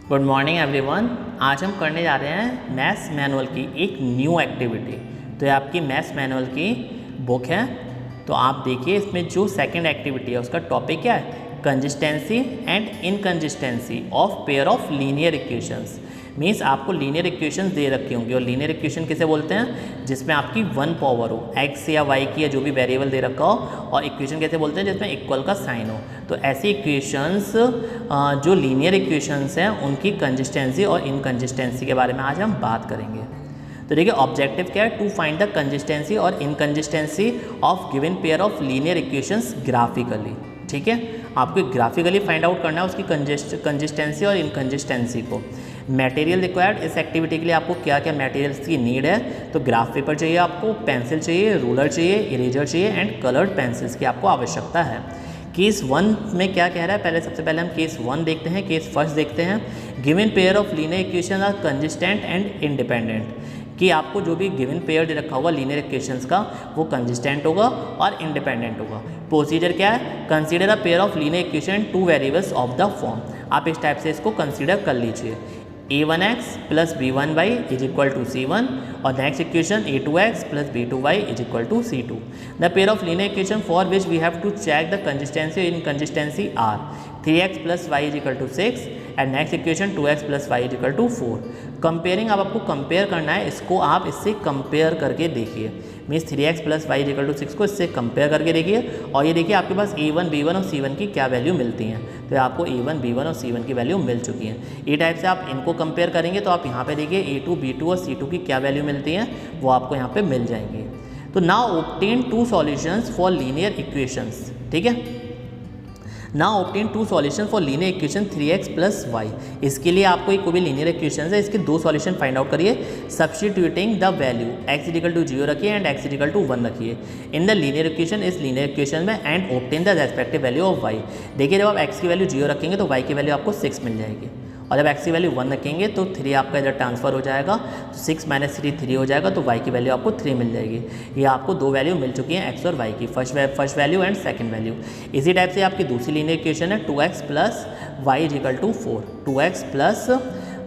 Good morning everyone. आज हम करने जा रहे हैं मैथ्स मैनुअल की एक न्यू एक्टिविटी। तो ये आपकी मैथ्स मैनुअल की बुक है। तो आप देखिए इसमें जो सेकंड एक्टिविटी है उसका टॉपिक क्या है, consistency and inconsistency of pair of linear equations. Means आपको लीनियर इक्वेशंस दे रखी होंगी और लीनियर इक्वेशन किसे बोलते हैं, जिसमें आपकी वन पावर हो, एक्स या वाई की या जो भी वेरिएबल दे रखा हो, और इक्वेशन कैसे बोलते हैं जिसमें इक्वल का साइन हो। तो ऐसी इक्वेशंस जो लीनियर इक्वेशंस हैं उनकी कंसिस्टेंसी और इनकंसिस्टेंसी के बारे में आज हम बात करेंगे। तो देखिए ऑब्जेक्टिव क्या है, टू फाइंड द कंसिस्टेंसी और inconsistency of given pair of linear equations graphically. ठीक है, आपको ग्राफिकली फाइंड आउट करना है उसकी कंसिस्टेंसी और इनकंसिस्टेंसी को। मटेरियल रिक्वायर्ड, इस एक्टिविटी के लिए आपको क्या क्या मटेरियल्स की नीड है, तो ग्राफ पेपर चाहिए आपको, पेंसिल चाहिए, रूलर चाहिए, इरेजर चाहिए एंड कलर्ड पेंसिल्स की आपको आवश्यकता है। केस 1 में क्या कह रहा है, पहले सबसे पहले हम केस 1 देखते हैं, केस फर्स्ट देखते हैं। Given pair of linear equation are consistent and independent, कि आपको जो भी गिवन पेयर दे रखा होगा लीनियर इक्वेशंस का वो कंसिस्टेंट होगा और इंडिपेंडेंट होगा। प्रोसीजर क्या है, consider a pair of linear equation two variables of the form. आप इस टाइप से इसको कंसीडर कर लीजिए, a1x plus b1y is equal to c1 और next equation a2x plus b2y is equal to c2। The pair of linear equation for which we have to check the consistency और inconsistency are 3x plus y is equal to 6 and next equation 2x plus y is equal to 4। Comparing, अब आपको compare करना है, इसको आप इससे compare करके देखिए। Means 3x plus y is equal to 6 को इससे कंपेयर करके देखिए और ये देखिए आपके पास a1 b1 और c1 की क्या वैल्यू मिलती हैं। तो आपको a1 b1 और c1 की वैल्यू मिल चुकी हैं। ये टाइप से आप इनको कंपेयर करेंगे तो आप यहाँ पे देखिए a2 b2 और c2 की क्या वैल्यू मिलती हैं वो आपको यहाँ पे मिल जाएंगी। तो now obtain two solutions for linear equations. ठीक है, now obtain two solution for linear equation 3x plus y. इसके लिए आपको एक कोई भी लीनियर इक्वेशन है, इसके दो सॉल्यूशन फाइंड आउट करिए substituting the value x equal to 0 रखिए एंड x इक्वल टू 1 रखिए इन द लीनियर इक्वेशन, इस लीनियर इक्वेशन में, and obtain the respective value of y। देखिए जब आप x की वैल्यू 0 रखेंगे तो y की वैल्यू आपको 6 मिल जाएगी, और जब x की वैल्यू 1 रखेंगे तो 3 आपका इधर ट्रांसफर हो जाएगा, तो 6 माइनस 3 3 हो जाएगा, तो y की वैल्यू आपको 3 मिल जाएगी। ये आपको दो वैल्यू मिल चुकी हैं x और y की, first value and second value. इसी टाइप से आपकी दूसरी लीनियर इक्वेशन है 2x plus y is equal to 4, 2x plus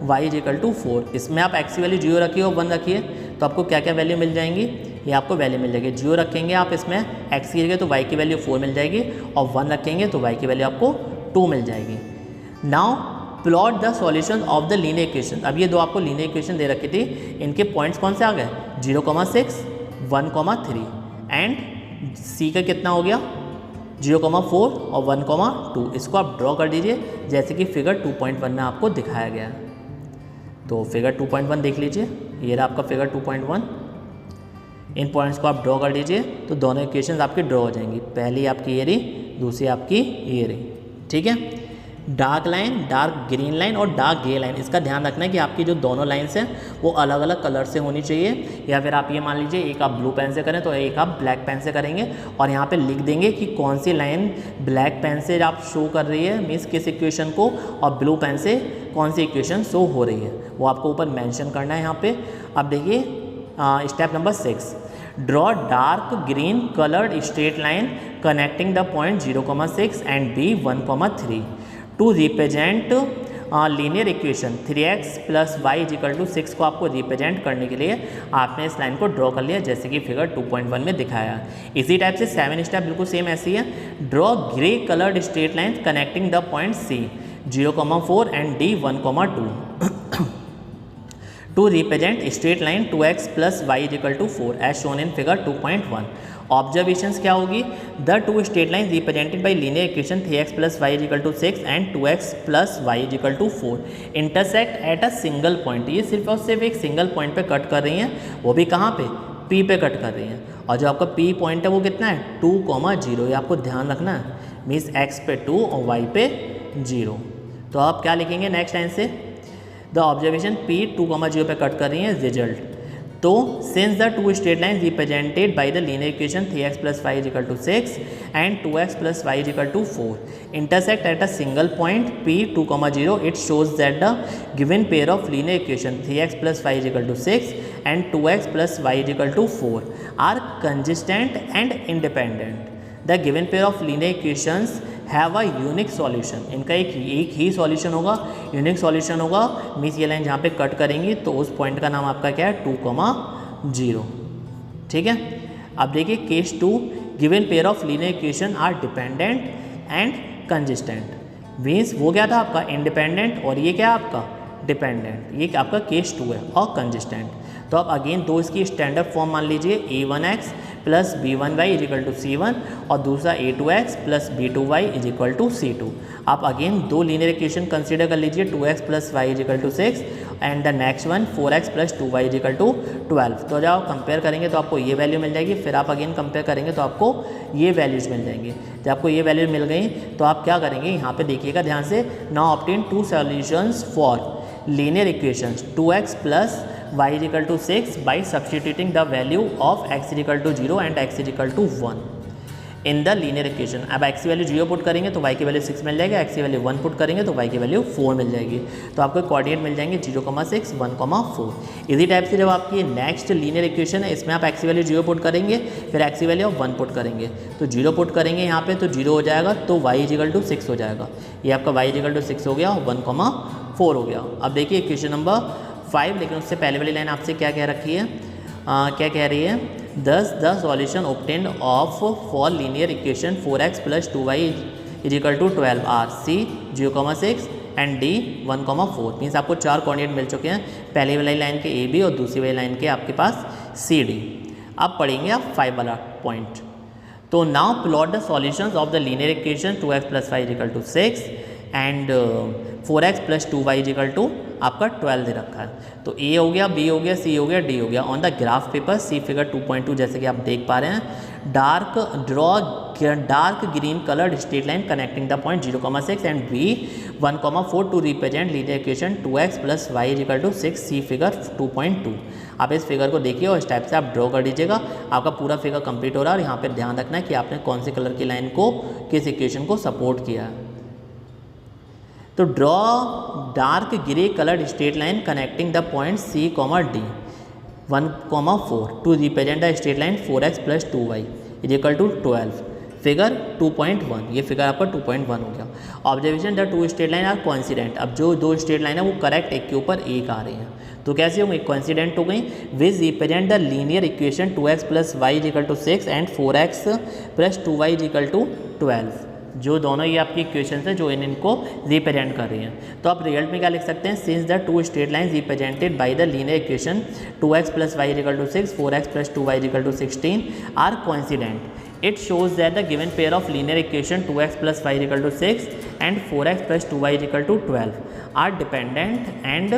y is equal to 4। इसमें आप x की वैल्यू 0 रखिए और 1 रखिए तो आपको क्या क्या वैल्यू मिल जाएंगी, ये आपको वैल्यू मिल जाएगी। 0 रखेंगे आप इसमें x की जगह तो y की वैल्यू 4 मिल जाएगी, और 1 रखेंगे तो y की वैल्यू आपको 2 मिल जाएगी। Now plot the solution of the linear equation. अब ये दो आपको लीनियर इक्वेशन दे रखी थी, इनके पॉइंट्स कौन से आ गए, 0,6, 1,3 एंड c का कितना हो गया 0,4 और 1,2। इसको आप ड्रॉ कर दीजिए जैसे कि फिगर 2.1 में आपको दिखाया गया। तो फिगर 2.1 देख लीजिए, ये रहा आपका फिगर 2.1। इन पॉइंट्स को आप ड्रॉ कर दीजिए तो दोनों इक्वेशंस आपकी ड्रॉ हो जाएंगी। पहली आपकी ये रही, दूसरी आपकी ये रही। ठीक है, dark line, dark green line और डार्क ग्रे लाइन, इसका ध्यान रखना है कि आपकी जो दोनों लाइन्स हैं वो अलग अलग कलर से होनी चाहिए, या फिर आप ये मान लीजिए एक आप ब्लू पेन से करें तो एक आप ब्लैक पेन से करेंगे, और यहाँ पे लिख देंगे कि कौन सी लाइन ब्लैक पेन से आप शो कर रही है, मीन्स किस इक्वेशन को, और ब्लू पेन से कौन सी इक्वेशन शो हो रही है वो आपको ऊपर मेंशन करना है यहाँ पे। अब देखिए step number 6, draw dark green coloured straight line connecting the point 0,6 and b 1,3 to represent linear equation 3x plus y is equal to 6 को आपको रिप्रेजेंट करने के लिए आपने इस लाइन को ड्रॉ कर लिया जैसे कि फिगर 2.1 में दिखाया। इसी टाइप से 7 स्टेप बिल्कुल सेम ऐसी है, draw grey coloured straight line connecting the point c 0,4 and d 1,2 to represent straight line 2x plus y is equal to 4 as shown in figure 2.1। Observations क्या होगी, the two straight line represented by linear equation 3x plus y is equal to 6 and 2x plus y is equal to 4 intersect at a single point. ये सिर्फ और सिर्फ एक single point पे cut कर रही हैं, वो भी कहाँ पे, P पे कट कर रही हैं, और जो आपका P पॉइंट है वो कितना है 2,0। ये आपको ध्यान रखना है, मीन्स x पे 2 और y पे 0। तो आप क्या लिखेंगे नेक्स्ट लाइन से, द ऑब्जर्वेशन P 2,0 पे कट कर रही है, रिजल्ट। तो since the two straight line represented by the linear equation 3x plus y is equal to 6 and 2x plus y is equal to 4 intersect at a single point p 2,0, it shows that the given pair of linear equation 3x plus y is equal to 6 and 2x plus y is equal to 4 are consistent and independent. The given pair of linear equations have a unique solution, इनका एक ही solution होगा, unique solution होगा। Means ये line जहाँ पे cut करेंगी तो उस पॉइंट का नाम आपका क्या है 2,0, ठीक है। अब देखिए case 2, given pair of linear equation are dependent and consistent. Means वो क्या था आपका इंडिपेंडेंट और ये क्या आपका डिपेंडेंट, ये आपका केस 2 है और कंसिस्टेंट। तो आप अगेन दो इसकी स्टैंडर्ड फॉर्म मान लीजिए a1x plus b1y is equal to c1 और दूसरा a2x plus b2y is equal to c2। आप अगेन दो लीनियर इक्वेशन कंसीडर कर लीजिए 2x plus y is equal to 6 and the next one 4x plus 2y is equal to 12। तो जब आप compare करेंगे तो आपको ये वैल्यू मिल जाएगी, फिर आप अगेन कंपेयर करेंगे तो आपको ये वैल्यूज़ मिल जाएंगी। जब आपको ये वैल्यू मिल गई तो आप क्या करेंगे, यहाँ पे देखिएगा ध्यान से, now obtain 2 solutions for linear equations 2x plus y is equal to 6 by substituting the value of x is equal to 0 and x is equal to 1 in the linear equation। अब x की value 0 put करेंगे तो y की value 6 मिल जाएगी, x की value 1 put करेंगे तो y की वैल्यू 4 मिल जाएगी। तो आपको कोऑर्डिनेट मिल जाएंगे 0,6, 1,4। इसी टाइप से जब आपकी नेक्स्ट लीनियर इक्वेशन है इसमें आप x की वैल्यू 0 पुट करेंगे, फिर x की वैल्यू 1 पुट करेंगे तो 0 पुट करेंगे यहाँ पे तो 0 हो जाएगा, तो y is equal to 6 हो जाएगा। ये आपका y is equal to 6 हो गया और 1,4 हो गया। अब देखिए इक्वेशन नंबर 5, लेकिन उससे पहले वाली लाइन आपसे क्या कह रखी है, क्या कह रही है, thus the solution obtained of for linear equation 4x plus 2y is equal to 12 are C 0,6 and D 1,4। Means आपको 4 कोऑर्डिनेट मिल चुके हैं, पहली वाली लाइन के ए बी और दूसरी वाली लाइन के आपके पास सी डी। अब पढ़ेंगे आप 5 वाला पॉइंट। तो now plot the solutions of the linear equation 2x plus 5 is equal to 6 and 4x plus 2y is equal to आपका 12 दे रखा है। तो A हो गया, B हो गया, C हो गया, D हो गया। On the graph paper see figure 2.2 जैसे कि आप देख पा रहे हैं, dark green coloured straight line connecting the point 0,6 and B 1,4 to represent linear equation 2x plus y is equal to 6 see figure 2.2। आप इस फिगर को देखिए और इस टाइप से आप ड्रॉ कर दीजिएगा, आपका पूरा फिगर कंप्लीट हो रहा है। और यहाँ पर ध्यान रखना है कि आपने कौन से कलर की लाइन को किस इक्वेशन को सपोर्ट किया है। तो draw dark grey coloured straight line connecting the point C, D 1,4 to represent the straight line 4x plus 2y is equal to 12 figure 2.1। ये फिगर आपका 2.1 हो गया। Observation the 2 straight line are coincident. अब जो 2 straight line है वो correct एक के ऊपर एक आ रही हैं, तो कैसे होंगी, कोइंसिडेंट हो गई। Which represent the linear equation 2x plus y is equal to 6 and 4x plus 2y is equal to 12। जो दोनों ये आपकी इक्वेशन है जो इनको रिप्रेजेंट कर रही हैं। तो आप रिजल्ट में क्या लिख सकते हैं, since the 2 straight lines represented by the linear equation 2x plus y is equal to 6, 4x plus 2y is equal to 16 are coincident. It shows that the given pair of linear equation 2x plus y is equal to 6 and 4x plus 2y is equal to 12 are dependent and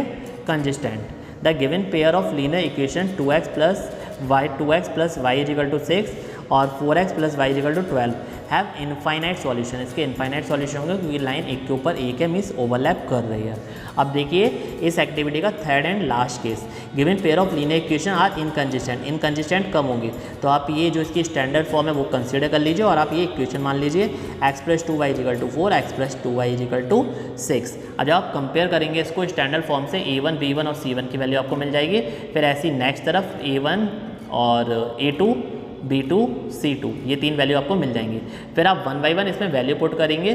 consistent. The given pair of linear equation 2x plus y is equal to 6 और 4x plus y is equal to 12 have infinite solution. इसके infinite solution होंगे क्योंकि line एक के ऊपर एक है, means overlap कर रही है। अब देखिए इस एक्टिविटी का third and last case, given pair of linear equation are inconsistent. Inconsistent कब होंगी, तो आप ये जो इसकी स्टैंडर्ड फॉर्म है वो कंसीडर कर लीजिए और आप ये इक्वेशन मान लीजिए x plus 2y is equal to 4, x plus 2y is equal to 6। अब जब आप कंपेयर करेंगे इसको स्टैंडर्ड फॉर्म से a1, b1 और c1 की वैल्यू आपको मिल जाएगी। फिर ऐसी नेक्स्ट तरफ a1 और a2, b2, c2 ये 3 वैल्यू आपको मिल जाएंगी। फिर आप 1 बाई 1 इसमें वैल्यू पुट करेंगे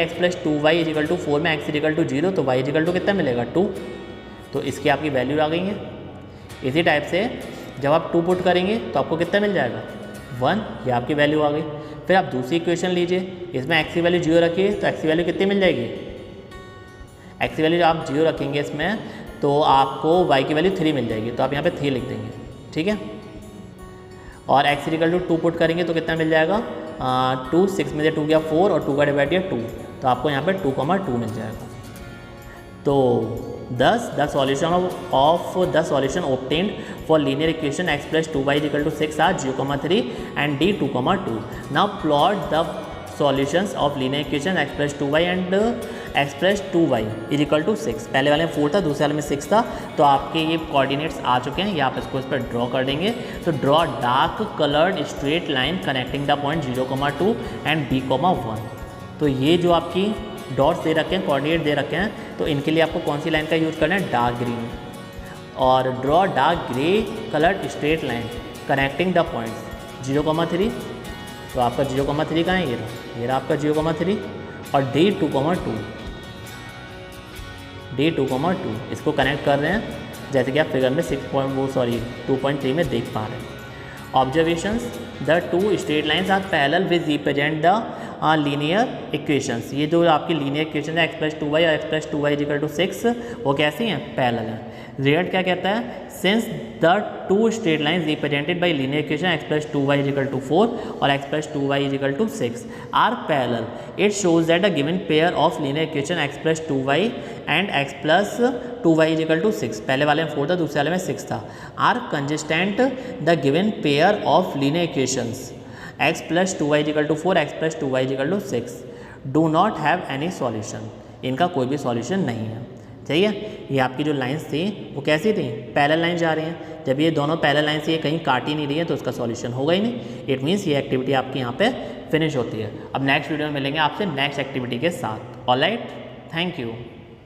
x plus 2y is equal to 4 में x इज इक्वल टू 0 तो y इज इक्वल टू कितना मिलेगा 2, तो इसकी आपकी वैल्यू आ गई है। इसी टाइप से जब आप 2 पुट करेंगे तो आपको कितना मिल जाएगा 1, ये आपकी वैल्यू आ गई। फिर आप दूसरी इक्वेशन लीजिए, इसमें x की वैल्यू 0 रखिए तो x की वैल्यू कितनी मिल जाएगी, x की वैल्यू जब आप 0 रखेंगे इसमें तो आपको y की वैल्यू 3 मिल जाएगी, तो आप यहाँ पे 3 लिख देंगे, ठीक है। और x इक्वल टू 2 पुट करेंगे तो कितना मिल जाएगा 2, 6 में से 2 गया 4 और 2 का डिवाइड किया 2, तो आपको यहाँ पे 2,2 मिल जाएगा। तो thus the solution obtained for linear equation x plus 2y is equal to 6 are 0,3 and d 2,2. Now plot the solutions of linear equation x plus 2y and x plus 2y is equal to 6। पहले वाले में 4 था, दूसरे वाले में 6 था, तो आपके ये कोऑर्डिनेट्स आ चुके हैं, ये आप इसको इस पर ड्रॉ कर देंगे। तो draw dark coloured straight line connecting the point 0,2 and b,1। तो ये जो आपकी डॉट्स दे रखे हैं, कोऑर्डिनेट दे रखे हैं, तो इनके लिए आपको कौन सी लाइन का यूज़ करना है, डार्क ग्रीन। और draw dark grey coloured straight line connecting the points 0,3, तो आपका 0,3 कहाँ है, ये रहा आपका 0,3 और D2,2 इसको कनेक्ट कर रहे हैं जैसे कि आप फिगर में 2.3 में देख पा रहे हैं। Observations, the two straight lines are parallel with represent the linear equations. ये जो आपकी लीनियर इक्वेशन है x+2y और x+2y = 6 वो कैसी हैं, पैरेलल हैं। रिजल्ट क्या कहता है, since the two straight lines represented by linear equation x+2y = 4 और x+2y = 6 are parallel, it shows that a given pair of linear equation x+2y and x+2y = 6, पहले वाले में 4 था, दूसरे वाले में 6 था, are consistent the given pair of linear equations x+2y = 4 x+2y = 6 do not have any solution, इनका कोई भी सॉल्यूशन नहीं है। सही है, ये आपकी जो लाइंस थी वो कैसी थी, पैरेलल लाइन जा रही हैं। जब ये दोनों पैरेलल लाइन से ये कहीं काट ही नहीं रही है तो उसका सॉल्यूशन होगा ही नहीं। इट मीन्स ये एक्टिविटी आपकी यहाँ पे फिनिश होती है। अब नेक्स्ट वीडियो में मिलेंगे आपसे नेक्स्ट एक्टिविटी के साथ। Alright, thank you.